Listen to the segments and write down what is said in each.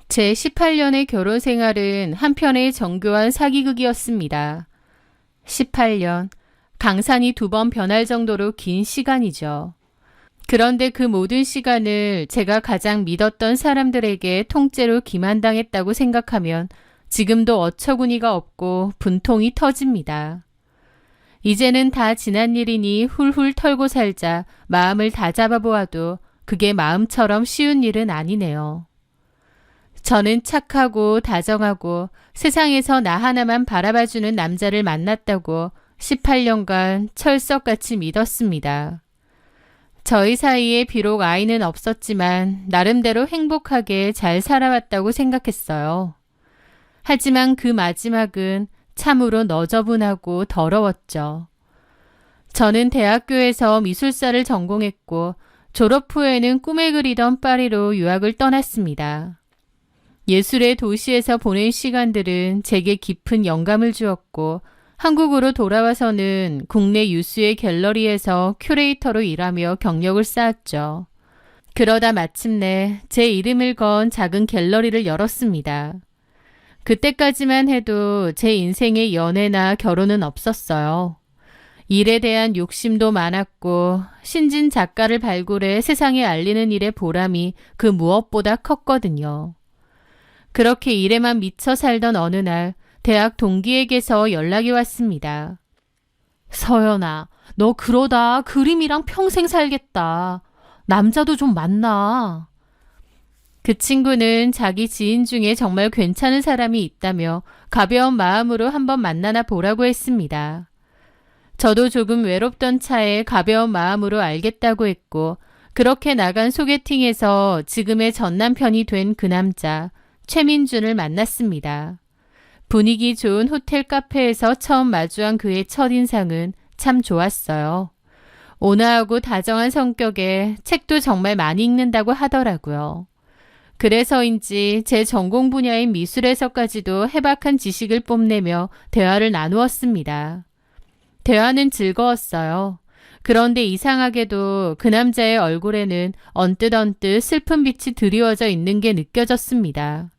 제 18년의 결혼 생활은 한편의 정교한 사기극이었습니다. 18년, 강산이 2번 변할 정도로 긴 시간이죠. 그런데 그 모든 시간을 제가 가장 믿었던 사람들에게 통째로 기만당했다고 생각하면 지금도 어처구니가 없고 분통이 터집니다. 이제는 다 지난 일이니 훌훌 털고 살자 마음을 다잡아 보아도 그게 마음처럼 쉬운 일은 아니네요. 저는 착하고 다정하고 세상에서 나 하나만 바라봐주는 남자를 만났다고 18년간 철석같이 믿었습니다. 저희 사이에 비록 아이는 없었지만 나름대로 행복하게 잘 살아왔다고 생각했어요. 하지만 그 마지막은 참으로 너저분하고 더러웠죠. 저는 대학교에서 미술사를 전공했고 졸업 후에는 꿈에 그리던 파리로 유학을 떠났습니다. 예술의 도시에서 보낸 시간들은 제게 깊은 영감을 주었고 한국으로 돌아와서는 국내 유수의 갤러리에서 큐레이터로 일하며 경력을 쌓았죠. 그러다 마침내 제 이름을 건 작은 갤러리를 열었습니다. 그때까지만 해도 제 인생에 연애나 결혼은 없었어요. 일에 대한 욕심도 많았고 신진 작가를 발굴해 세상에 알리는 일의 보람이 그 무엇보다 컸거든요. 그렇게 일에만 미쳐 살던 어느 날 대학 동기에게서 연락이 왔습니다. 서연아, 너 그러다 그림이랑 평생 살겠다. 남자도 좀 만나. 그 친구는 자기 지인 중에 정말 괜찮은 사람이 있다며 가벼운 마음으로 한번 만나나 보라고 했습니다. 저도 조금 외롭던 차에 가벼운 마음으로 알겠다고 했고 그렇게 나간 소개팅에서 지금의 전남편이 된 그 남자 최민준을 만났습니다. 분위기 좋은 호텔 카페에서 처음 마주한 그의 첫인상은 참 좋았어요. 온화하고 다정한 성격에 책도 정말 많이 읽는다고 하더라고요. 그래서인지 제 전공 분야인 미술에서까지도 해박한 지식을 뽐내며 대화를 나누었습니다. 대화는 즐거웠어요. 그런데 이상하게도 그 남자의 얼굴에는 언뜻 슬픈 빛이 드리워져 있는 게 느껴졌습니다.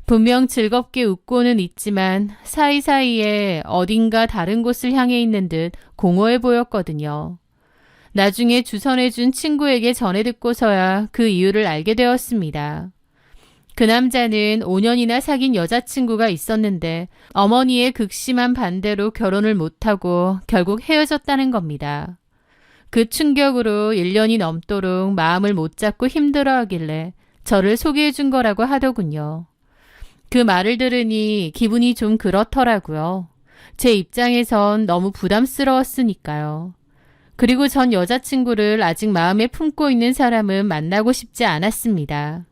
분명 즐겁게 웃고는 있지만 사이사이에 어딘가 다른 곳을 향해 있는 듯 공허해 보였거든요. 나중에 주선해준 친구에게 전해 듣고서야 그 이유를 알게 되었습니다. 그 남자는 5년이나 사귄 여자친구가 있었는데 어머니의 극심한 반대로 결혼을 못하고 결국 헤어졌다는 겁니다. 그 충격으로 1년이 넘도록 마음을 못 잡고 힘들어하길래 저를 소개해 준 거라고 하더군요. 그 말을 들으니 기분이 좀 그렇더라고요. 제 입장에선 너무 부담스러웠으니까요. 그리고 전 여자친구를 아직 마음에 품고 있는 사람은 만나고 싶지 않았습니다.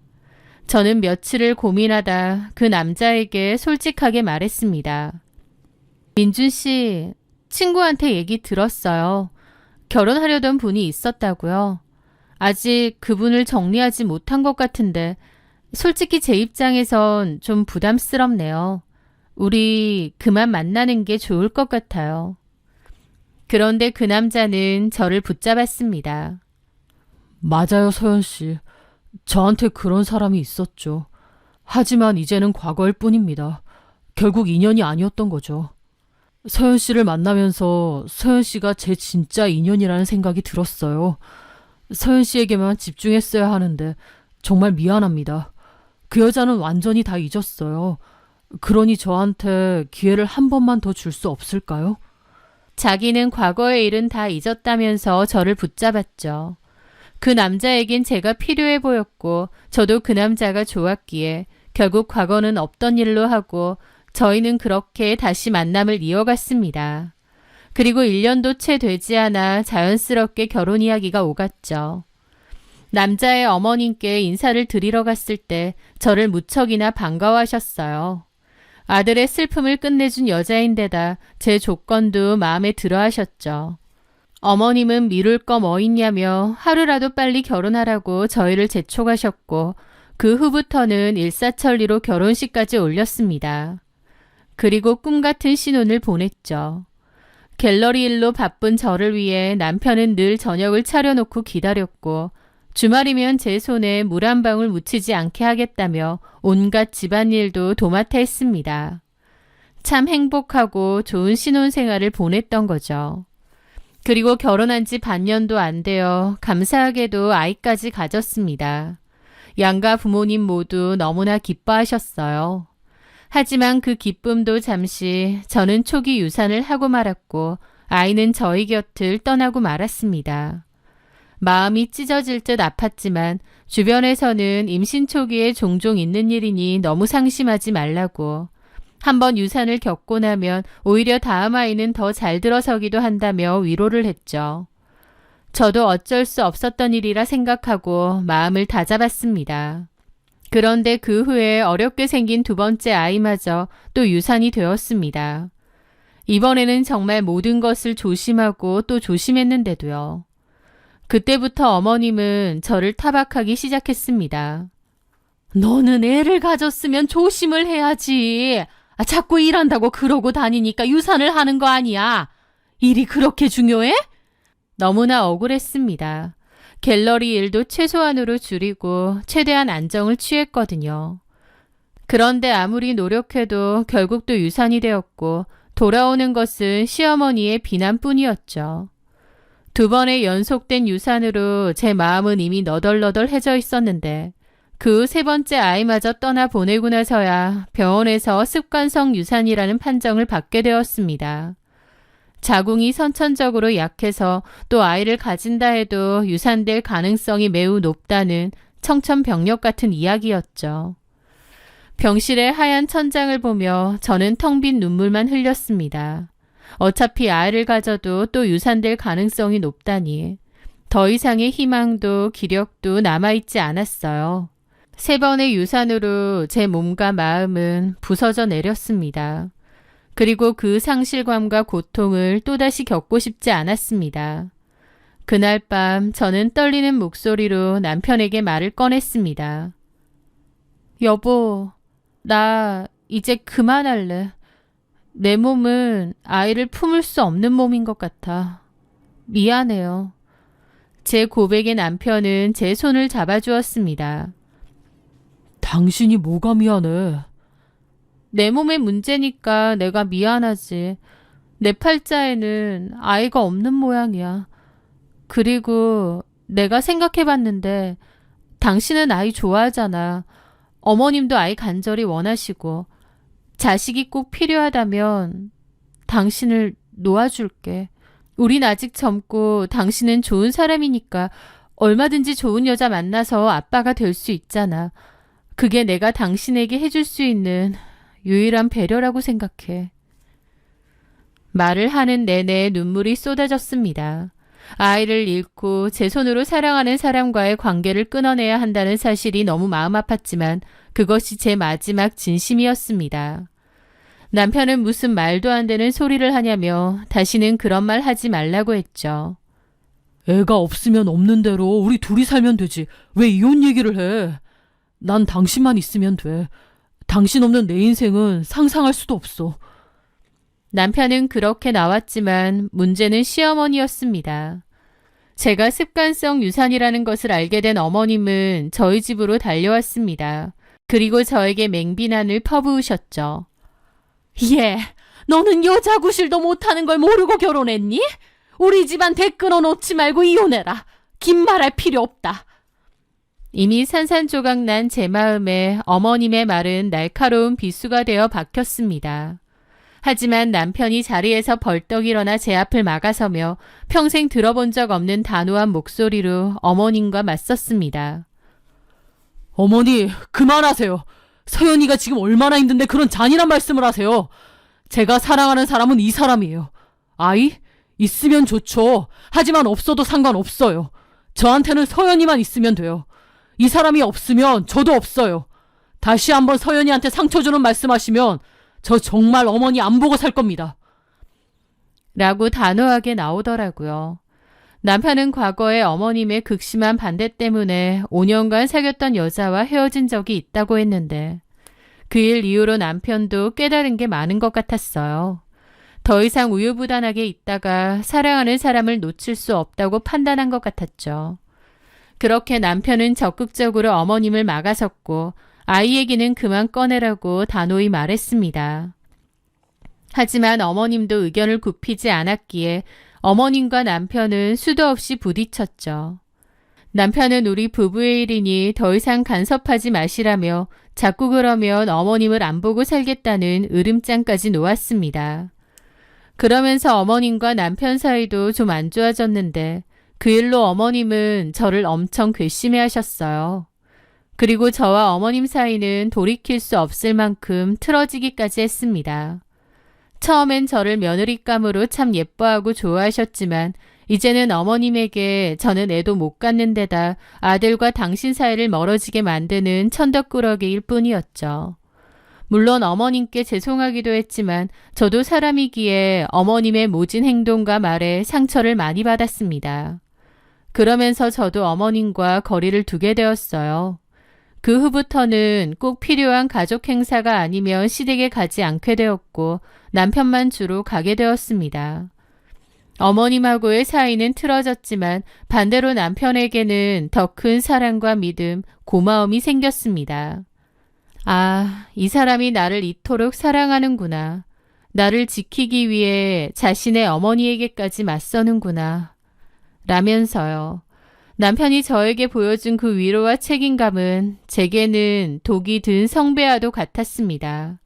저는 며칠을 고민하다 그 남자에게 솔직하게 말했습니다. 민준 씨, 친구한테 얘기 들었어요. 결혼하려던 분이 있었다고요. 아직 그분을 정리하지 못한 것 같은데 솔직히 제 입장에선 좀 부담스럽네요. 우리 그만 만나는 게 좋을 것 같아요. 그런데 그 남자는 저를 붙잡았습니다. 맞아요, 서연 씨. 저한테 그런 사람이 있었죠. 하지만 이제는 과거일 뿐입니다. 결국 인연이 아니었던 거죠. 서연 씨를 만나면서 서연 씨가 제 진짜 인연이라는 생각이 들었어요. 서연 씨에게만 집중했어야 하는데 정말 미안합니다. 그 여자는 완전히 다 잊었어요. 그러니 저한테 기회를 한 번만 더 줄 수 없을까요? 자기는 과거의 일은 다 잊었다면서 저를 붙잡았죠. 그 남자에겐 제가 필요해 보였고 저도 그 남자가 좋았기에 결국 과거는 없던 일로 하고 저희는 그렇게 다시 만남을 이어갔습니다. 그리고 1년도 채 되지 않아 자연스럽게 결혼 이야기가 오갔죠. 남자의 어머님께 인사를 드리러 갔을 때 저를 무척이나 반가워하셨어요. 아들의 슬픔을 끝내준 여자인데다 제 조건도 마음에 들어 하셨죠. 어머님은 미룰 거 뭐 있냐며 하루라도 빨리 결혼하라고 저희를 재촉하셨고 그 후부터는 일사천리로 결혼식까지 올렸습니다. 그리고 꿈같은 신혼을 보냈죠. 갤러리 일로 바쁜 저를 위해 남편은 늘 저녁을 차려놓고 기다렸고 주말이면 제 손에 물 한 방울 묻히지 않게 하겠다며 온갖 집안일도 도맡아 했습니다. 참 행복하고 좋은 신혼생활을 보냈던 거죠. 그리고 결혼한 지 반년도 안 되어 감사하게도 아이까지 가졌습니다. 양가 부모님 모두 너무나 기뻐하셨어요. 하지만 그 기쁨도 잠시 저는 초기 유산을 하고 말았고 아이는 저희 곁을 떠나고 말았습니다. 마음이 찢어질 듯 아팠지만 주변에서는 임신 초기에 종종 있는 일이니 너무 상심하지 말라고, 한번 유산을 겪고 나면 오히려 다음 아이는 더 잘 들어서기도 한다며 위로를 했죠. 저도 어쩔 수 없었던 일이라 생각하고 마음을 다잡았습니다. 그런데 그 후에 어렵게 생긴 두 번째 아이마저 또 유산이 되었습니다. 이번에는 정말 모든 것을 조심하고 또 조심했는데도요. 그때부터 어머님은 저를 타박하기 시작했습니다. 너는 애를 가졌으면 조심을 해야지. 자꾸 일한다고 그러고 다니니까 유산을 하는 거 아니야. 일이 그렇게 중요해? 너무나 억울했습니다. 갤러리 일도 최소한으로 줄이고 최대한 안정을 취했거든요. 그런데 아무리 노력해도 결국 또 유산이 되었고 돌아오는 것은 시어머니의 비난뿐이었죠. 두 번의 연속된 유산으로 제 마음은 이미 너덜너덜해져 있었는데 그 세 번째 아이마저 떠나 보내고 나서야 병원에서 습관성 유산이라는 판정을 받게 되었습니다. 자궁이 선천적으로 약해서 또 아이를 가진다 해도 유산될 가능성이 매우 높다는 청천벽력 같은 이야기였죠. 병실의 하얀 천장을 보며 저는 텅 빈 눈물만 흘렸습니다. 어차피 아이를 가져도 또 유산될 가능성이 높다니 더 이상의 희망도 기력도 남아있지 않았어요. 세 번의 유산으로 제 몸과 마음은 부서져 내렸습니다. 그리고 그 상실감과 고통을 또다시 겪고 싶지 않았습니다. 그날 밤 저는 떨리는 목소리로 남편에게 말을 꺼냈습니다. 여보, 나 이제 그만할래. 내 몸은 아이를 품을 수 없는 몸인 것 같아. 미안해요. 제 고백에 남편은 제 손을 잡아주었습니다. 당신이 뭐가 미안해? 내 몸의 문제니까 내가 미안하지. 내 팔자에는 아이가 없는 모양이야. 그리고 내가 생각해봤는데 당신은 아이 좋아하잖아. 어머님도 아이 간절히 원하시고 자식이 꼭 필요하다면 당신을 놓아줄게. 우린 아직 젊고 당신은 좋은 사람이니까 얼마든지 좋은 여자 만나서 아빠가 될 수 있잖아. 그게 내가 당신에게 해줄 수 있는 유일한 배려라고 생각해. 말을 하는 내내 눈물이 쏟아졌습니다. 아이를 잃고 제 손으로 사랑하는 사람과의 관계를 끊어내야 한다는 사실이 너무 마음 아팠지만 그것이 제 마지막 진심이었습니다. 남편은 무슨 말도 안 되는 소리를 하냐며 다시는 그런 말 하지 말라고 했죠. 애가 없으면 없는 대로 우리 둘이 살면 되지. 왜 이혼 얘기를 해? 난 당신만 있으면 돼. 당신 없는 내 인생은 상상할 수도 없어. 남편은 그렇게 나왔지만 문제는 시어머니였습니다. 제가 습관성 유산이라는 것을 알게 된 어머님은 저희 집으로 달려왔습니다. 그리고 저에게 맹비난을 퍼부으셨죠. 예, 너는 여자 구실도 못하는 걸 모르고 결혼했니? 우리 집안 대 끊어놓지 말고 이혼해라. 긴 말할 필요 없다. 이미 산산조각난 제 마음에 어머님의 말은 날카로운 비수가 되어 박혔습니다. 하지만 남편이 자리에서 벌떡 일어나 제 앞을 막아서며 평생 들어본 적 없는 단호한 목소리로 어머님과 맞섰습니다. 어머니, 그만하세요. 서연이가 지금 얼마나 힘든데 그런 잔인한 말씀을 하세요. 제가 사랑하는 사람은 이 사람이에요. 아이? 있으면 좋죠. 하지만 없어도 상관없어요. 저한테는 서연이만 있으면 돼요. 이 사람이 없으면 저도 없어요. 다시 한번 서연이한테 상처 주는 말씀하시면 저 정말 어머니 안 보고 살 겁니다. 라고 단호하게 나오더라고요. 남편은 과거에 어머님의 극심한 반대 때문에 5년간 사귀었던 여자와 헤어진 적이 있다고 했는데 그 일 이후로 남편도 깨달은 게 많은 것 같았어요. 더 이상 우유부단하게 있다가 사랑하는 사람을 놓칠 수 없다고 판단한 것 같았죠. 그렇게 남편은 적극적으로 어머님을 막아섰고 아이 얘기는 그만 꺼내라고 단호히 말했습니다. 하지만 어머님도 의견을 굽히지 않았기에 어머님과 남편은 수도 없이 부딪혔죠. 남편은 우리 부부의 일이니 더 이상 간섭하지 마시라며 자꾸 그러면 어머님을 안 보고 살겠다는 으름장까지 놓았습니다. 그러면서 어머님과 남편 사이도 좀 안 좋아졌는데 그 일로 어머님은 저를 엄청 괘씸해하셨어요. 그리고 저와 어머님 사이는 돌이킬 수 없을 만큼 틀어지기까지 했습니다. 처음엔 저를 며느리감으로 참 예뻐하고 좋아하셨지만 이제는 어머님에게 저는 애도 못 갖는 데다 아들과 당신 사이를 멀어지게 만드는 천덕꾸러기일 뿐이었죠. 물론 어머님께 죄송하기도 했지만 저도 사람이기에 어머님의 모진 행동과 말에 상처를 많이 받았습니다. 그러면서 저도 어머님과 거리를 두게 되었어요. 그 후부터는 꼭 필요한 가족 행사가 아니면 시댁에 가지 않게 되었고 남편만 주로 가게 되었습니다. 어머님하고의 사이는 틀어졌지만 반대로 남편에게는 더 큰 사랑과 믿음, 고마움이 생겼습니다. 아, 이 사람이 나를 이토록 사랑하는구나. 나를 지키기 위해 자신의 어머니에게까지 맞서는구나. 라면서요. 남편이 저에게 보여준 그 위로와 책임감은 제게는 독이 든 성배와도 같았습니다.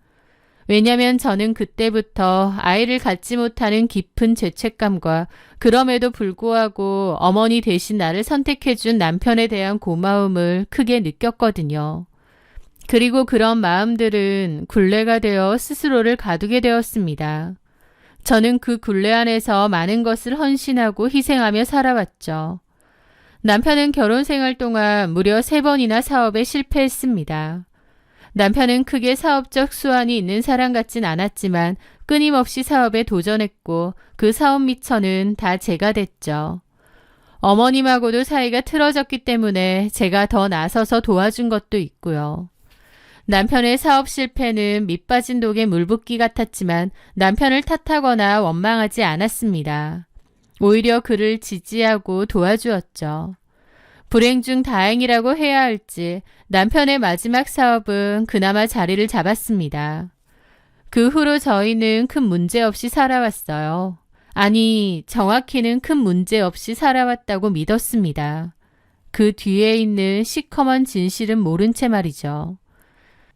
왜냐면 저는 그때부터 아이를 갖지 못하는 깊은 죄책감과 그럼에도 불구하고 어머니 대신 나를 선택해준 남편에 대한 고마움을 크게 느꼈거든요. 그리고 그런 마음들은 굴레가 되어 스스로를 가두게 되었습니다. 저는 그 굴레 안에서 많은 것을 헌신하고 희생하며 살아왔죠. 남편은 결혼 생활 동안 무려 3번이나 사업에 실패했습니다. 남편은 크게 사업적 수완이 있는 사람 같진 않았지만 끊임없이 사업에 도전했고 그 사업 미천은 다 제가 됐죠. 어머님하고도 사이가 틀어졌기 때문에 제가 더 나서서 도와준 것도 있고요. 남편의 사업 실패는 밑빠진 독에 물 붓기 같았지만 남편을 탓하거나 원망하지 않았습니다. 오히려 그를 지지하고 도와주었죠. 불행 중 다행이라고 해야 할지 남편의 마지막 사업은 그나마 자리를 잡았습니다. 그 후로 저희는 큰 문제 없이 살아왔어요. 아니, 정확히는 큰 문제 없이 살아왔다고 믿었습니다. 그 뒤에 있는 시커먼 진실은 모른 채 말이죠.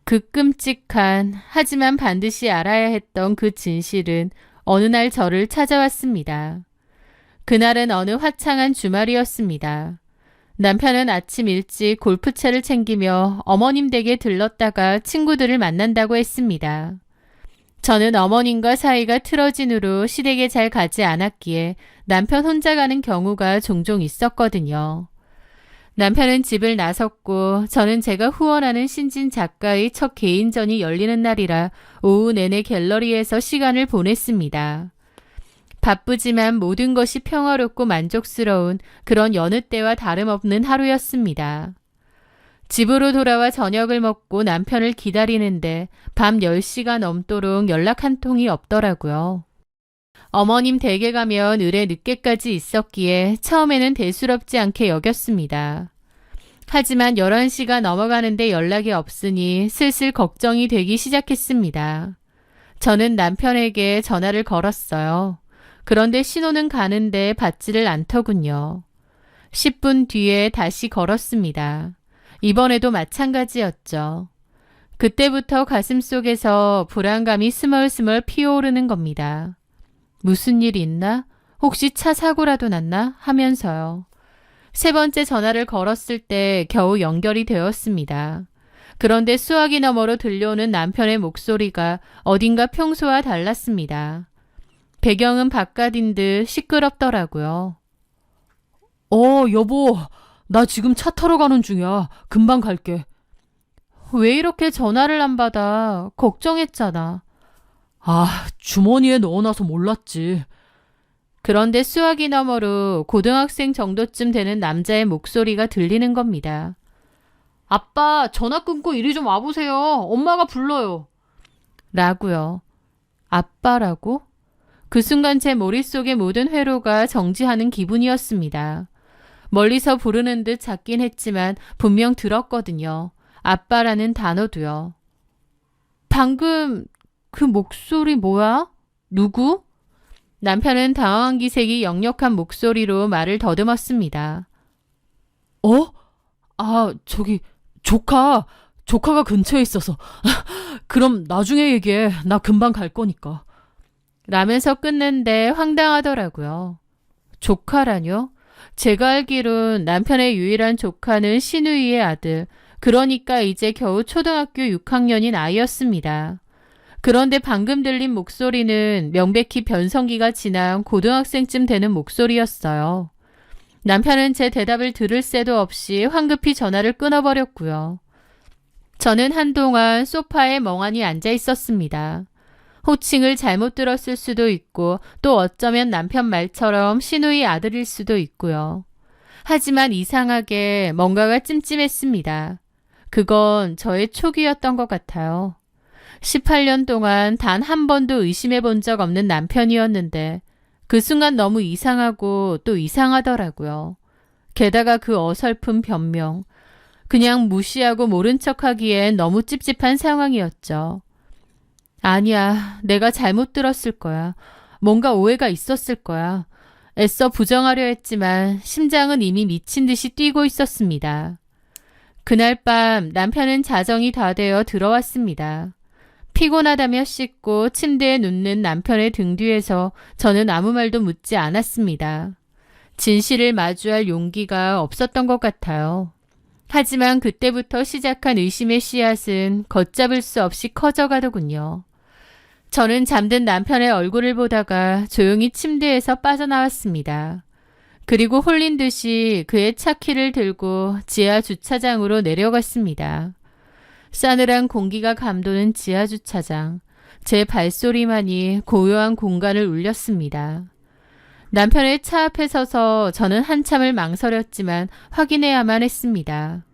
그 끔찍한 하지만 반드시 알아야 했던 그 진실은 어느 날 저를 찾아왔습니다. 그날은 어느 화창한 주말이었습니다. 남편은 아침 일찍 골프채를 챙기며 어머님 댁에 들렀다가 친구들을 만난다고 했습니다. 저는 어머님과 사이가 틀어진 후로 시댁에 잘 가지 않았기에 남편 혼자 가는 경우가 종종 있었거든요. 남편은 집을 나섰고 저는 제가 후원하는 신진 작가의 첫 개인전이 열리는 날이라 오후 내내 갤러리에서 시간을 보냈습니다. 바쁘지만 모든 것이 평화롭고 만족스러운 그런 여느 때와 다름없는 하루였습니다. 집으로 돌아와 저녁을 먹고 남편을 기다리는데 밤 10시가 넘도록 연락 한 통이 없더라고요. 어머님 댁에 가면 을에 늦게까지 있었기에 처음에는 대수롭지 않게 여겼습니다. 하지만 11시가 넘어가는데 연락이 없으니 슬슬 걱정이 되기 시작했습니다. 저는 남편에게 전화를 걸었어요. 그런데 신호는 가는데 받지를 않더군요. 10분 뒤에 다시 걸었습니다. 이번에도 마찬가지였죠. 그때부터 가슴속에서 불안감이 스멀스멀 피어오르는 겁니다. 무슨 일 있나? 혹시 차 사고라도 났나? 하면서요. 3번째 전화를 걸었을 때 겨우 연결이 되었습니다. 그런데 수화기 너머로 들려오는 남편의 목소리가 어딘가 평소와 달랐습니다. 배경은 바깥인 듯 시끄럽더라고요. 여보, 나 지금 차 타러 가는 중이야. 금방 갈게. 왜 이렇게 전화를 안 받아? 걱정했잖아. 주머니에 넣어놔서 몰랐지. 그런데 수화기 너머로 고등학생 정도쯤 되는 남자의 목소리가 들리는 겁니다. 아빠, 전화 끊고 이리 좀 와보세요. 엄마가 불러요. 라고요. 아빠라고? 그 순간 제 머릿속의 모든 회로가 정지하는 기분이었습니다. 멀리서 부르는 듯 작긴 했지만 분명 들었거든요. 아빠라는 단어도요. 방금 그 목소리 뭐야? 누구? 남편은 당황한 기색이 역력한 목소리로 말을 더듬었습니다. 저기 조카가 근처에 있어서. 그럼 나중에 얘기해. 나 금방 갈 거니까. 라면서 끝낸데 황당하더라고요. 조카라뇨? 제가 알기론 남편의 유일한 조카는 시누이의 아들, 그러니까 이제 겨우 초등학교 6학년인 아이였습니다. 그런데 방금 들린 목소리는 명백히 변성기가 지난 고등학생쯤 되는 목소리였어요. 남편은 제 대답을 들을 새도 없이 황급히 전화를 끊어버렸고요. 저는 한동안 소파에 멍하니 앉아 있었습니다. 호칭을 잘못 들었을 수도 있고 또 어쩌면 남편 말처럼 시누이 아들일 수도 있고요. 하지만 이상하게 뭔가가 찜찜했습니다. 그건 저의 촉이었던 것 같아요. 18년 동안 단 한 번도 의심해 본 적 없는 남편이었는데 그 순간 너무 이상하고 또 이상하더라고요. 게다가 그 어설픈 변명. 그냥 무시하고 모른 척하기엔 너무 찝찝한 상황이었죠. 아니야, 내가 잘못 들었을 거야. 뭔가 오해가 있었을 거야. 애써 부정하려 했지만 심장은 이미 미친 듯이 뛰고 있었습니다. 그날 밤 남편은 자정이 다 되어 들어왔습니다. 피곤하다며 씻고 침대에 눕는 남편의 등 뒤에서 저는 아무 말도 묻지 않았습니다. 진실을 마주할 용기가 없었던 것 같아요. 하지만 그때부터 시작한 의심의 씨앗은 걷잡을 수 없이 커져가더군요. 저는 잠든 남편의 얼굴을 보다가 조용히 침대에서 빠져나왔습니다. 그리고 홀린 듯이 그의 차키를 들고 지하 주차장으로 내려갔습니다. 싸늘한 공기가 감도는 지하 주차장. 제 발소리만이 고요한 공간을 울렸습니다. 남편의 차 앞에 서서 저는 한참을 망설였지만 확인해야만 했습니다.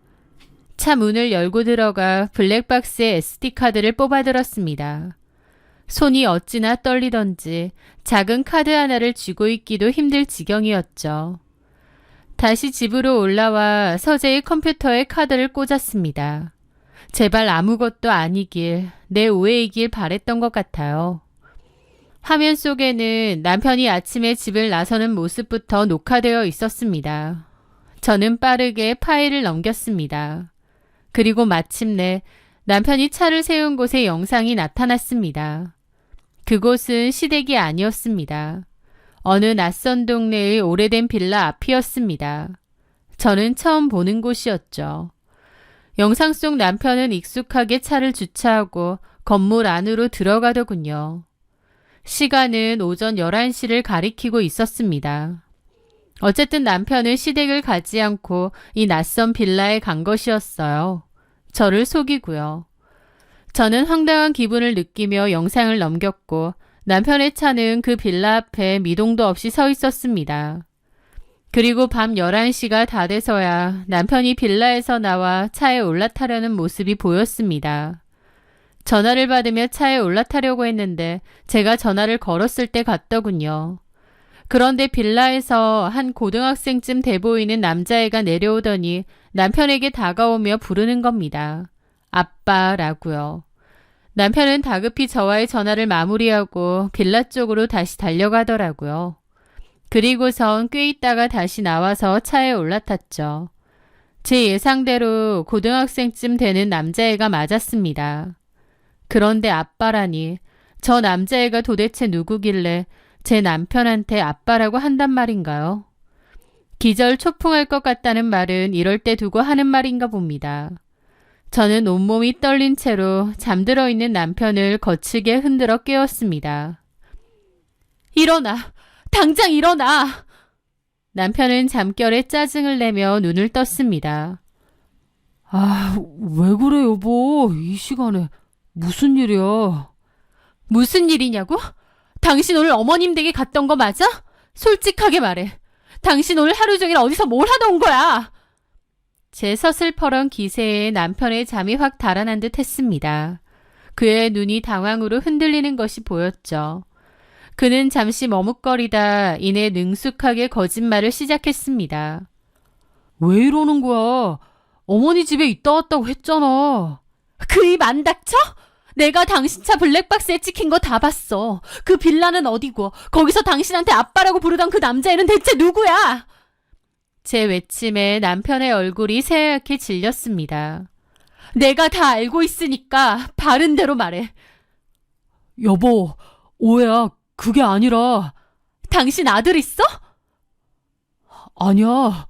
차 문을 열고 들어가 블랙박스의 SD카드를 뽑아들었습니다. 손이 어찌나 떨리던지 작은 카드 하나를 쥐고 있기도 힘들 지경이었죠. 다시 집으로 올라와 서재의 컴퓨터에 카드를 꽂았습니다. 제발 아무것도 아니길, 내 오해이길 바랬던 것 같아요. 화면 속에는 남편이 아침에 집을 나서는 모습부터 녹화되어 있었습니다. 저는 빠르게 파일을 넘겼습니다. 그리고 마침내 남편이 차를 세운 곳의 영상이 나타났습니다. 그곳은 시댁이 아니었습니다. 어느 낯선 동네의 오래된 빌라 앞이었습니다. 저는 처음 보는 곳이었죠. 영상 속 남편은 익숙하게 차를 주차하고 건물 안으로 들어가더군요. 시간은 오전 11시를 가리키고 있었습니다. 어쨌든 남편은 시댁을 가지 않고 이 낯선 빌라에 간 것이었어요. 저를 속이고요. 저는 황당한 기분을 느끼며 영상을 넘겼고 남편의 차는 그 빌라 앞에 미동도 없이 서 있었습니다. 그리고 밤 11시가 다 돼서야 남편이 빌라에서 나와 차에 올라타려는 모습이 보였습니다. 전화를 받으며 차에 올라타려고 했는데 제가 전화를 걸었을 때 같더군요. 그런데 빌라에서 한 고등학생쯤 돼 보이는 남자애가 내려오더니 남편에게 다가오며 부르는 겁니다. 아빠라고요. 남편은 다급히 저와의 전화를 마무리하고 빌라 쪽으로 다시 달려가더라고요. 그리고선 꽤 있다가 다시 나와서 차에 올라탔죠. 제 예상대로 고등학생쯤 되는 남자애가 맞았습니다. 그런데 아빠라니, 저 남자애가 도대체 누구길래 제 남편한테 아빠라고 한단 말인가요? 기절 초풍할 것 같다는 말은 이럴 때 두고 하는 말인가 봅니다. 저는 온몸이 떨린 채로 잠들어 있는 남편을 거칠게 흔들어 깨웠습니다. 일어나! 당장 일어나! 남편은 잠결에 짜증을 내며 눈을 떴습니다. 왜 그래 여보? 이 시간에 무슨 일이야? 무슨 일이냐고? 당신 오늘 어머님 댁에 갔던 거 맞아? 솔직하게 말해. 당신 오늘 하루 종일 어디서 뭘 하다 온 거야? 제 서슬퍼런 기세에 남편의 잠이 확 달아난 듯 했습니다. 그의 눈이 당황으로 흔들리는 것이 보였죠. 그는 잠시 머뭇거리다 이내 능숙하게 거짓말을 시작했습니다. 왜 이러는 거야? 어머니 집에 있다 왔다고 했잖아. 그 입 안 닥쳐? 내가 당신 차 블랙박스에 찍힌 거 다 봤어. 그 빌라는 어디고 거기서 당신한테 아빠라고 부르던 그 남자애는 대체 누구야? 제 외침에 남편의 얼굴이 새하얗게 질렸습니다. 내가 다 알고 있으니까 바른 대로 말해. 여보, 오해야. 그게 아니라. 당신 아들 있어? 아니야.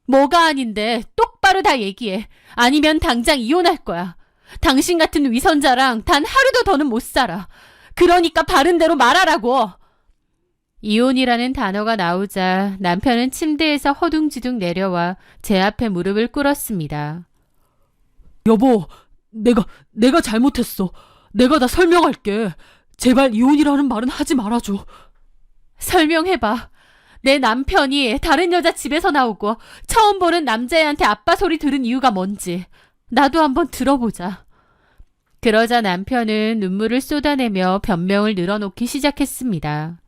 뭐가 아닌데 똑바로 다 얘기해. 아니면 당장 이혼할 거야. 당신 같은 위선자랑 단 하루도 더는 못 살아. 그러니까 바른 대로 말하라고. 이혼이라는 단어가 나오자 남편은 침대에서 허둥지둥 내려와 제 앞에 무릎을 꿇었습니다. 여보, 내가 잘못했어. 내가 다 설명할게. 제발 이혼이라는 말은 하지 말아줘. 설명해봐. 내 남편이 다른 여자 집에서 나오고 처음 보는 남자애한테 아빠 소리 들은 이유가 뭔지 나도 한번 들어보자. 그러자 남편은 눈물을 쏟아내며 변명을 늘어놓기 시작했습니다.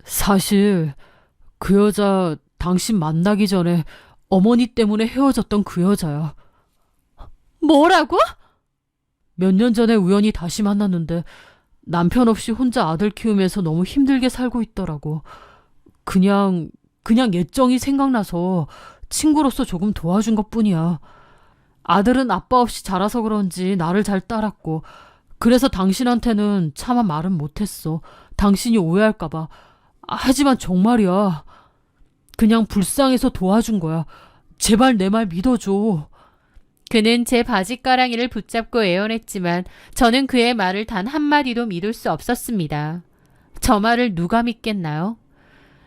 사실 그 여자 당신 만나기 전에 어머니 때문에 헤어졌던 그 여자야. 뭐라고? 몇 년 전에 우연히 다시 만났는데 남편 없이 혼자 아들 키우면서 너무 힘들게 살고 있더라고. 그냥 예정이 생각나서 친구로서 조금 도와준 것뿐이야. 아들은 아빠 없이 자라서 그런지 나를 잘 따랐고, 그래서 당신한테는 차마 말은 못했어. 당신이 오해할까봐. 하지만 정말이야. 그냥 불쌍해서 도와준 거야. 제발 내 말 믿어줘. 그는 제 바지가랑이를 붙잡고 애원했지만 저는 그의 말을 단 한마디도 믿을 수 없었습니다. 저 말을 누가 믿겠나요?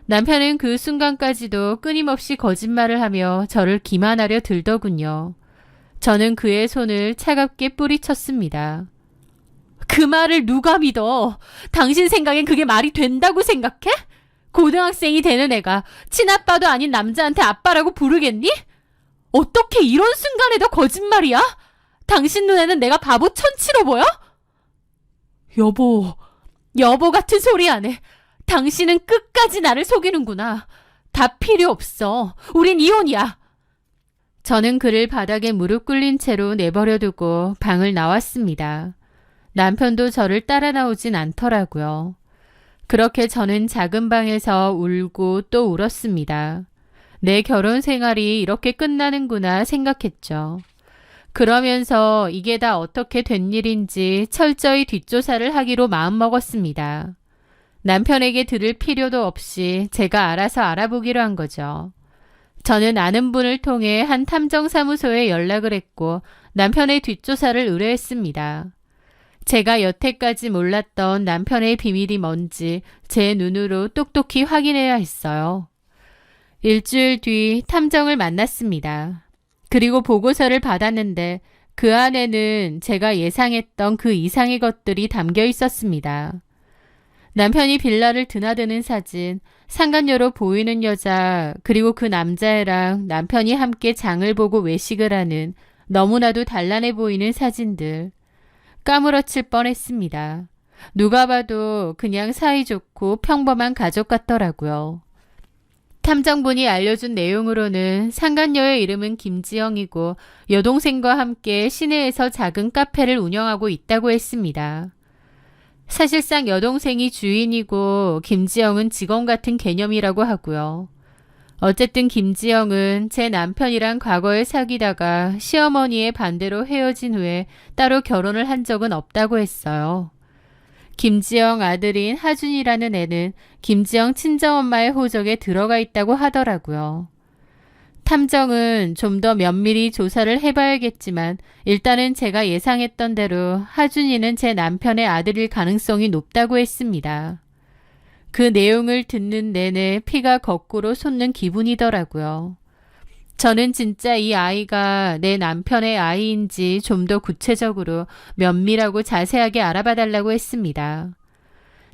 남편은 그 순간까지도 끊임없이 거짓말을 하며 저를 기만하려 들더군요. 저는 그의 손을 차갑게 뿌리쳤습니다. 그 말을 누가 믿어? 당신 생각엔 그게 말이 된다고 생각해? 고등학생이 되는 애가 친아빠도 아닌 남자한테 아빠라고 부르겠니? 어떻게 이런 순간에도 거짓말이야? 당신 눈에는 내가 바보 천치로 보여? 여보 같은 소리 안 해. 당신은 끝까지 나를 속이는구나. 다 필요 없어. 우린 이혼이야. 저는 그를 바닥에 무릎 꿇린 채로 내버려두고 방을 나왔습니다. 남편도 저를 따라 나오진 않더라고요. 그렇게 저는 작은 방에서 울고 또 울었습니다. 내 결혼 생활이 이렇게 끝나는구나 생각했죠. 그러면서 이게 다 어떻게 된 일인지 철저히 뒷조사를 하기로 마음먹었습니다. 남편에게 들을 필요도 없이 제가 알아서 알아보기로 한 거죠. 저는 아는 분을 통해 한 탐정사무소에 연락을 했고 남편의 뒷조사를 의뢰했습니다. 제가 여태까지 몰랐던 남편의 비밀이 뭔지 제 눈으로 똑똑히 확인해야 했어요. 일주일 뒤 탐정을 만났습니다. 그리고 보고서를 받았는데 그 안에는 제가 예상했던 그 이상의 것들이 담겨 있었습니다. 남편이 빌라를 드나드는 사진, 상간녀로 보이는 여자, 그리고 그 남자애랑 남편이 함께 장을 보고 외식을 하는 너무나도 단란해 보이는 사진들. 까무러칠 뻔했습니다. 누가 봐도 그냥 사이좋고 평범한 가족 같더라고요. 탐정분이 알려준 내용으로는 상간녀의 이름은 김지영이고 여동생과 함께 시내에서 작은 카페를 운영하고 있다고 했습니다. 사실상 여동생이 주인이고 김지영은 직원 같은 개념이라고 하고요. 어쨌든 김지영은 제 남편이랑 과거에 사귀다가 시어머니의 반대로 헤어진 후에 따로 결혼을 한 적은 없다고 했어요. 김지영 아들인 하준이라는 애는 김지영 친정엄마의 호적에 들어가 있다고 하더라고요. 탐정은 좀 더 면밀히 조사를 해봐야겠지만 일단은 제가 예상했던 대로 하준이는 제 남편의 아들일 가능성이 높다고 했습니다. 그 내용을 듣는 내내 피가 거꾸로 솟는 기분이더라고요. 저는 진짜 이 아이가 내 남편의 아이인지 좀 더 구체적으로 면밀하고 자세하게 알아봐달라고 했습니다.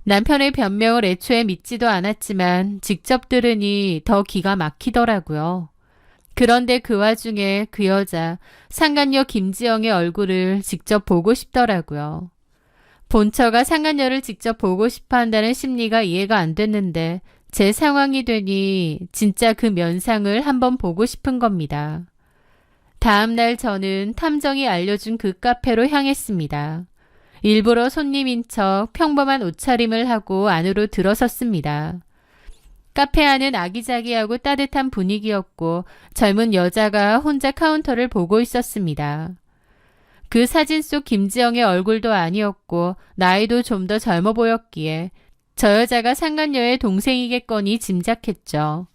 남편의 변명을 애초에 믿지도 않았지만 직접 들으니 더 기가 막히더라고요. 그런데 그 와중에 그 여자, 상간녀 김지영의 얼굴을 직접 보고 싶더라고요. 본처가 상간녀를 직접 보고 싶어 한다는 심리가 이해가 안 됐는데 제 상황이 되니 진짜 그 면상을 한번 보고 싶은 겁니다. 다음 날 저는 탐정이 알려준 그 카페로 향했습니다. 일부러 손님인 척 평범한 옷차림을 하고 안으로 들어섰습니다. 카페 안은 아기자기하고 따뜻한 분위기였고 젊은 여자가 혼자 카운터를 보고 있었습니다. 그 사진 속 김지영의 얼굴도 아니었고 나이도 좀 더 젊어 보였기에 저 여자가 상간녀의 동생이겠거니 짐작했죠.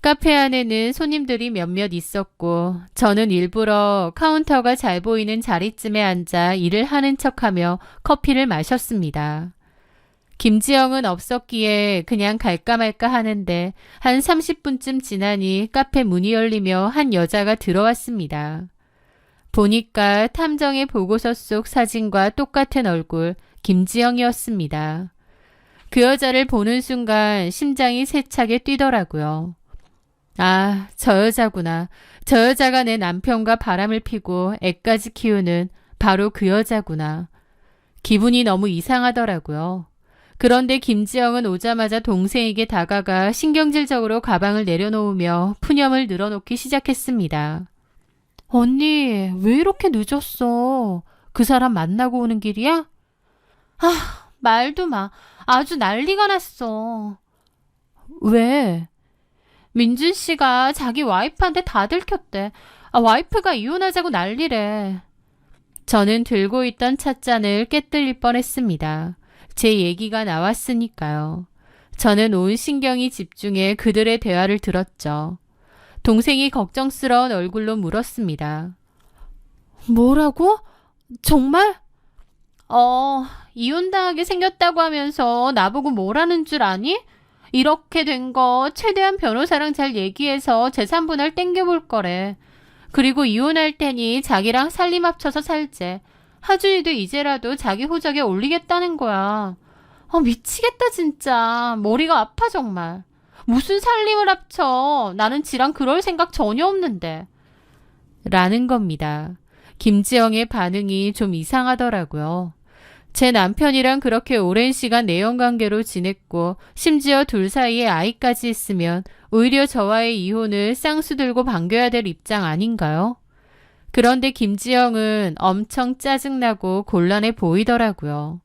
카페 안에는 손님들이 몇몇 있었고 저는 일부러 카운터가 잘 보이는 자리쯤에 앉아 일을 하는 척하며 커피를 마셨습니다. 김지영은 없었기에 그냥 갈까 말까 하는데 한 30분쯤 지나니 카페 문이 열리며 한 여자가 들어왔습니다. 보니까 탐정의 보고서 속 사진과 똑같은 얼굴 김지영이었습니다. 그 여자를 보는 순간 심장이 세차게 뛰더라고요. 아, 저 여자구나. 저 여자가 내 남편과 바람을 피고 애까지 키우는 바로 그 여자구나. 기분이 너무 이상하더라고요. 그런데 김지영은 오자마자 동생에게 다가가 신경질적으로 가방을 내려놓으며 푸념을 늘어놓기 시작했습니다. 언니, 왜 이렇게 늦었어? 그 사람 만나고 오는 길이야? 아, 말도 마. 아주 난리가 났어. 왜? 민준 씨가 자기 와이프한테 다 들켰대. 와이프가 이혼하자고 난리래. 저는 들고 있던 찻잔을 깨뜨릴 뻔했습니다. 제 얘기가 나왔으니까요. 저는 온 신경이 집중해 그들의 대화를 들었죠. 동생이 걱정스러운 얼굴로 물었습니다. 뭐라고? 정말? 이혼당하게 생겼다고 하면서 나보고 뭐라는 줄 아니? 이렇게 된 거 최대한 변호사랑 잘 얘기해서 재산분할 땡겨볼 거래. 그리고 이혼할 테니 자기랑 살림 합쳐서 살재. 하준이도 이제라도 자기 호적에 올리겠다는 거야. 미치겠다 진짜. 머리가 아파 정말. 무슨 살림을 합쳐. 나는 지랑 그럴 생각 전혀 없는데. 라는 겁니다. 김지영의 반응이 좀 이상하더라고요. 제 남편이랑 그렇게 오랜 시간 내연관계로 지냈고 심지어 둘 사이에 아이까지 있으면 오히려 저와의 이혼을 쌍수 들고 반겨야 될 입장 아닌가요? 그런데 김지영은 엄청 짜증나고 곤란해 보이더라고요.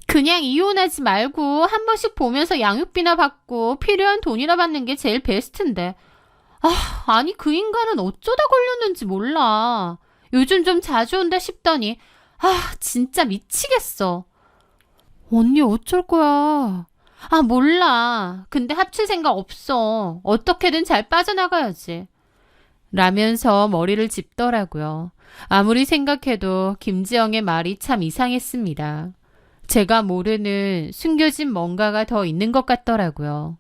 그냥 이혼하지 말고 한 번씩 보면서 양육비나 받고 필요한 돈이나 받는 게 제일 베스트인데. 아니 그 인간은 어쩌다 걸렸는지 몰라. 요즘 좀 자주 온다 싶더니 진짜 미치겠어. 언니 어쩔 거야. 몰라. 근데 합칠 생각 없어. 어떻게든 잘 빠져나가야지. 라면서 머리를 짚더라고요. 아무리 생각해도 김지영의 말이 참 이상했습니다. 제가 모르는 숨겨진 뭔가가 더 있는 것 같더라고요.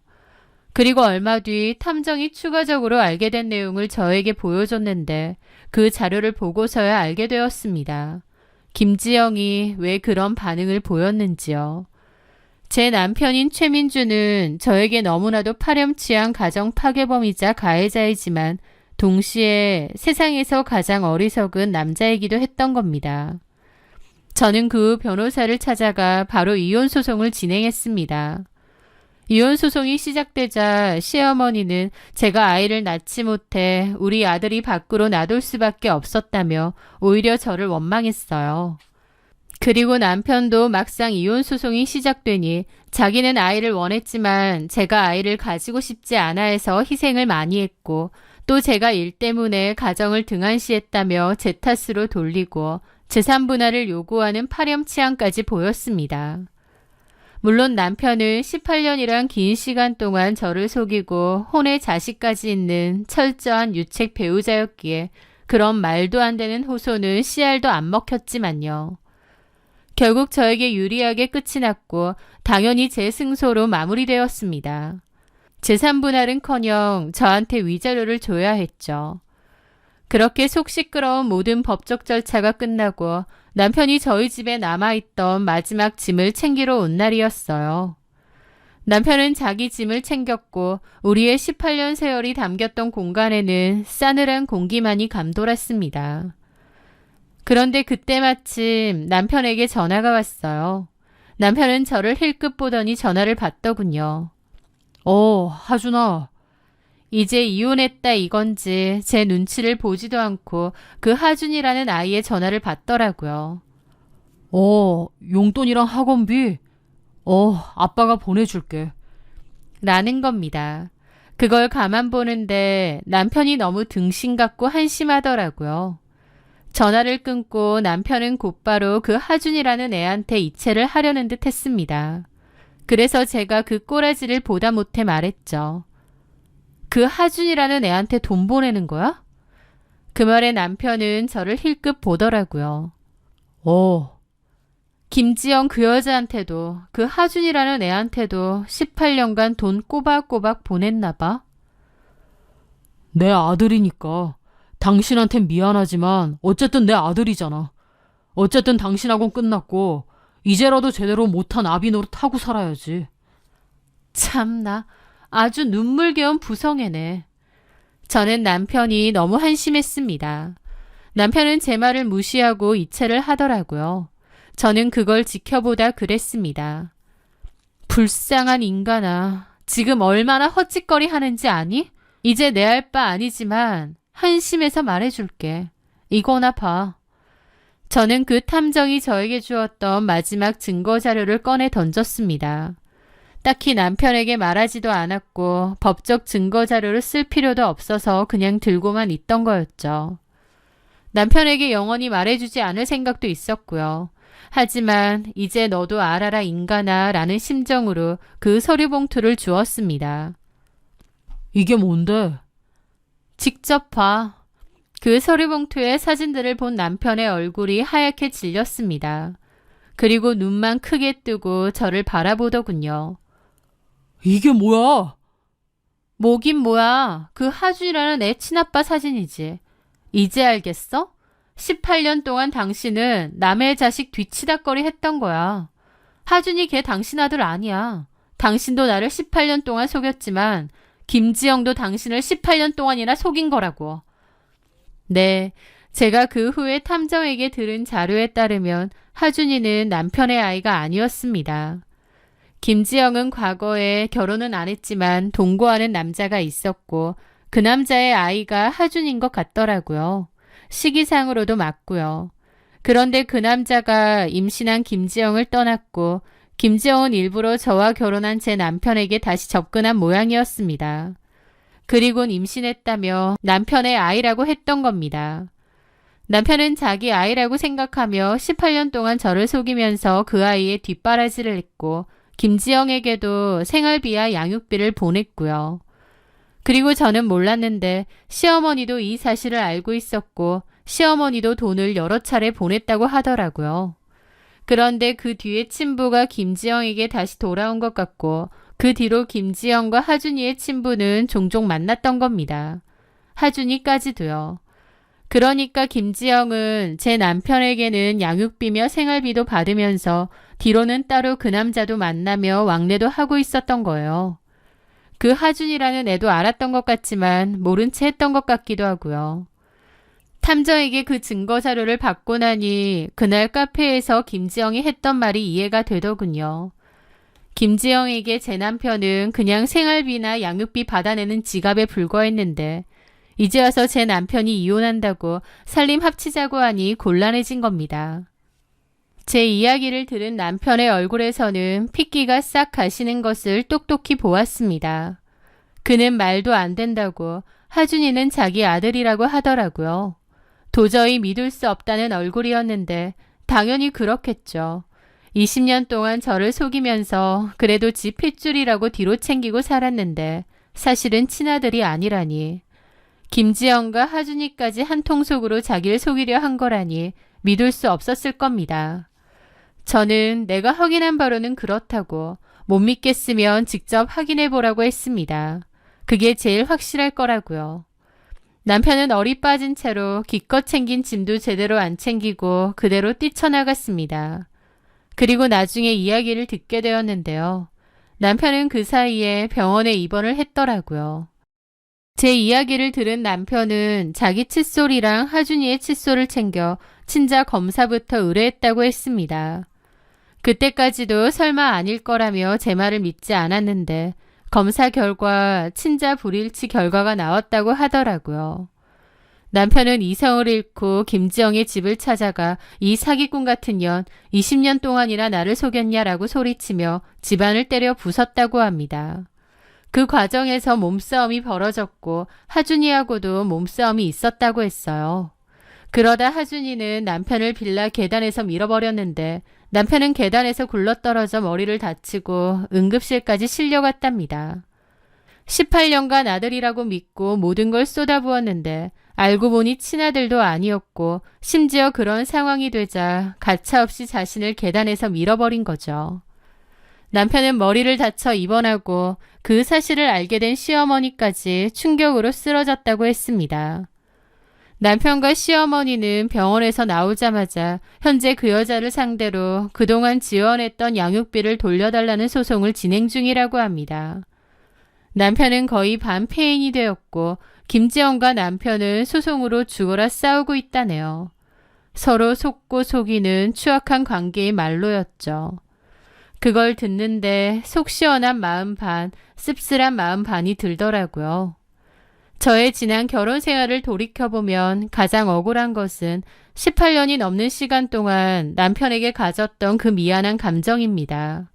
그리고 얼마 뒤 탐정이 추가적으로 알게 된 내용을 저에게 보여줬는데 그 자료를 보고서야 알게 되었습니다. 김지영이 왜 그런 반응을 보였는지요. 제 남편인 최민주는 저에게 너무나도 파렴치한 가정 파괴범이자 가해자이지만 동시에 세상에서 가장 어리석은 남자이기도 했던 겁니다. 저는 그 변호사를 찾아가 바로 이혼 소송을 진행했습니다. 이혼 소송이 시작되자 시어머니는 제가 아이를 낳지 못해 우리 아들이 밖으로 놔둘 수밖에 없었다며 오히려 저를 원망했어요. 그리고 남편도 막상 이혼 소송이 시작되니 자기는 아이를 원했지만 제가 아이를 가지고 싶지 않아 해서 희생을 많이 했고 또 제가 일 때문에 가정을 등한시했다며 제 탓으로 돌리고 재산 분할을 요구하는 파렴치한까지 보였습니다. 물론 남편은 18년이란 긴 시간 동안 저를 속이고 혼에 자식까지 있는 철저한 유책 배우자였기에 그런 말도 안 되는 호소는 씨알도 안 먹혔지만요. 결국 저에게 유리하게 끝이 났고 당연히 제 승소로 마무리되었습니다. 재산 분할은커녕 저한테 위자료를 줘야 했죠. 그렇게 속 시끄러운 모든 법적 절차가 끝나고 남편이 저희 집에 남아있던 마지막 짐을 챙기러 온 날이었어요. 남편은 자기 짐을 챙겼고 우리의 18년 세월이 담겼던 공간에는 싸늘한 공기만이 감돌았습니다. 그런데 그때 마침 남편에게 전화가 왔어요. 남편은 저를 힐끗 보더니 전화를 받더군요. 하준아. 이제 이혼했다 이건지 제 눈치를 보지도 않고 그 하준이라는 아이의 전화를 받더라고요. 용돈이랑 학원비? 아빠가 보내줄게. 라는 겁니다. 그걸 가만 보는데 남편이 너무 등신 같고 한심하더라고요. 전화를 끊고 남편은 곧바로 그 하준이라는 애한테 이체를 하려는 듯 했습니다. 그래서 제가 그 꼬라지를 보다 못해 말했죠. 그 하준이라는 애한테 돈 보내는 거야? 그 말에 남편은 저를 힐끗 보더라고요. 김지영 그 여자한테도 그 하준이라는 애한테도 18년간 돈 꼬박꼬박 보냈나 봐. 내 아들이니까. 당신한텐 미안하지만 어쨌든 내 아들이잖아. 어쨌든 당신하고는 끝났고 이제라도 제대로 못한 아비 노릇 하고 살아야지. 참나, 아주 눈물겨운 부성애네. 저는 남편이 너무 한심했습니다. 남편은 제 말을 무시하고 이체를 하더라고요. 저는 그걸 지켜보다 그랬습니다. 불쌍한 인간아, 지금 얼마나 헛짓거리 하는지 아니? 이제 내 할 바 아니지만 한심해서 말해줄게. 이거나 봐. 저는 그 탐정이 저에게 주었던 마지막 증거 자료를 꺼내 던졌습니다. 딱히 남편에게 말하지도 않았고 법적 증거 자료를 쓸 필요도 없어서 그냥 들고만 있던 거였죠. 남편에게 영원히 말해주지 않을 생각도 있었고요. 하지만 이제 너도 알아라 인간아 라는 심정으로 그 서류 봉투를 주었습니다. 이게 뭔데? 직접 봐. 그 서류 봉투의 사진들을 본 남편의 얼굴이 하얗게 질렸습니다. 그리고 눈만 크게 뜨고 저를 바라보더군요. 이게 뭐야? 뭐긴 뭐야. 그 하준이라는 애 친아빠 사진이지. 이제 알겠어? 18년 동안 당신은 남의 자식 뒤치다꺼리 했던 거야. 하준이 걔 당신 아들 아니야. 당신도 나를 18년 동안 속였지만 김지영도 당신을 18년 동안이나 속인 거라고. 네, 제가 그 후에 탐정에게 들은 자료에 따르면 하준이는 남편의 아이가 아니었습니다. 김지영은 과거에 결혼은 안 했지만 동거하는 남자가 있었고 그 남자의 아이가 하준인 것 같더라고요. 시기상으로도 맞고요. 그런데 그 남자가 임신한 김지영을 떠났고 김지영은 일부러 저와 결혼한 제 남편에게 다시 접근한 모양이었습니다. 그리곤 임신했다며 남편의 아이라고 했던 겁니다. 남편은 자기 아이라고 생각하며 18년 동안 저를 속이면서 그 아이의 뒷바라지를 했고 김지영에게도 생활비와 양육비를 보냈고요. 그리고 저는 몰랐는데 시어머니도 이 사실을 알고 있었고 시어머니도 돈을 여러 차례 보냈다고 하더라고요. 그런데 그 뒤에 친부가 김지영에게 다시 돌아온 것 같고 그 뒤로 김지영과 하준이의 친부는 종종 만났던 겁니다. 하준이까지도요. 그러니까 김지영은 제 남편에게는 양육비며 생활비도 받으면서 뒤로는 따로 그 남자도 만나며 왕래도 하고 있었던 거예요. 그 하준이라는 애도 알았던 것 같지만 모른 채 했던 것 같기도 하고요. 탐정에게 그 증거 자료를 받고 나니 그날 카페에서 김지영이 했던 말이 이해가 되더군요. 김지영에게 제 남편은 그냥 생활비나 양육비 받아내는 지갑에 불과했는데 이제 와서 제 남편이 이혼한다고 살림 합치자고 하니 곤란해진 겁니다. 제 이야기를 들은 남편의 얼굴에서는 핏기가 싹 가시는 것을 똑똑히 보았습니다. 그는 말도 안 된다고 하준이는 자기 아들이라고 하더라고요. 도저히 믿을 수 없다는 얼굴이었는데 당연히 그렇겠죠. 20년 동안 저를 속이면서 그래도 지 핏줄이라고 뒤로 챙기고 살았는데 사실은 친아들이 아니라니. 김지영과 하준이까지 한 통속으로 자기를 속이려 한 거라니 믿을 수 없었을 겁니다. 저는 내가 확인한 바로는 그렇다고 못 믿겠으면 직접 확인해 보라고 했습니다. 그게 제일 확실할 거라고요. 남편은 어리 빠진 채로 기껏 챙긴 짐도 제대로 안 챙기고 그대로 뛰쳐나갔습니다. 그리고 나중에 이야기를 듣게 되었는데요. 남편은 그 사이에 병원에 입원을 했더라고요. 제 이야기를 들은 남편은 자기 칫솔이랑 하준이의 칫솔을 챙겨 친자 검사부터 의뢰했다고 했습니다. 그때까지도 설마 아닐 거라며 제 말을 믿지 않았는데 검사 결과 친자 불일치 결과가 나왔다고 하더라고요. 남편은 이성을 잃고 김지영의 집을 찾아가 이 사기꾼 같은 년 20년 동안이나 나를 속였냐라고 소리치며 집안을 때려 부쉈다고 합니다. 그 과정에서 몸싸움이 벌어졌고 하준이하고도 몸싸움이 있었다고 했어요. 그러다 하준이는 남편을 빌라 계단에서 밀어버렸는데 남편은 계단에서 굴러떨어져 머리를 다치고 응급실까지 실려갔답니다. 18년간 아들이라고 믿고 모든 걸 쏟아부었는데 알고 보니 친아들도 아니었고 심지어 그런 상황이 되자 가차없이 자신을 계단에서 밀어버린 거죠. 남편은 머리를 다쳐 입원하고 그 사실을 알게 된 시어머니까지 충격으로 쓰러졌다고 했습니다. 남편과 시어머니는 병원에서 나오자마자 현재 그 여자를 상대로 그동안 지원했던 양육비를 돌려달라는 소송을 진행 중이라고 합니다. 남편은 거의 반폐인이 되었고 김지영과 남편은 소송으로 죽어라 싸우고 있다네요. 서로 속고 속이는 추악한 관계의 말로였죠. 그걸 듣는데 속 시원한 마음 반, 씁쓸한 마음 반이 들더라고요. 저의 지난 결혼 생활을 돌이켜보면 가장 억울한 것은 18년이 넘는 시간 동안 남편에게 가졌던 그 미안한 감정입니다.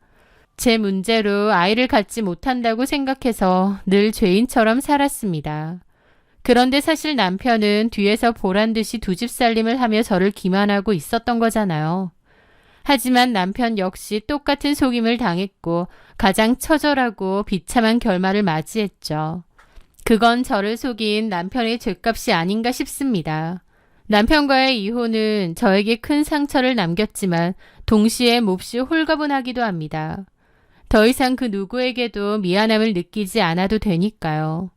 제 문제로 아이를 갖지 못한다고 생각해서 늘 죄인처럼 살았습니다. 그런데 사실 남편은 뒤에서 보란듯이 두 집 살림을 하며 저를 기만하고 있었던 거잖아요. 하지만 남편 역시 똑같은 속임을 당했고 가장 처절하고 비참한 결말을 맞이했죠. 그건 저를 속인 남편의 죗값이 아닌가 싶습니다. 남편과의 이혼은 저에게 큰 상처를 남겼지만 동시에 몹시 홀가분하기도 합니다. 더 이상 그 누구에게도 미안함을 느끼지 않아도 되니까요.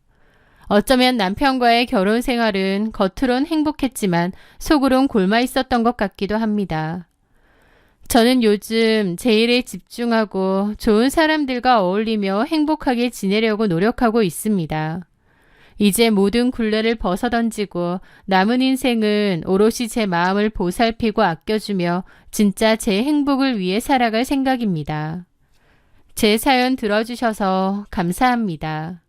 어쩌면 남편과의 결혼 생활은 겉으론 행복했지만 속으론 골마 있었던 것 같기도 합니다. 저는 요즘 제 일에 집중하고 좋은 사람들과 어울리며 행복하게 지내려고 노력하고 있습니다. 이제 모든 굴레를 벗어던지고 남은 인생은 오롯이 제 마음을 보살피고 아껴주며 진짜 제 행복을 위해 살아갈 생각입니다. 제 사연 들어주셔서 감사합니다.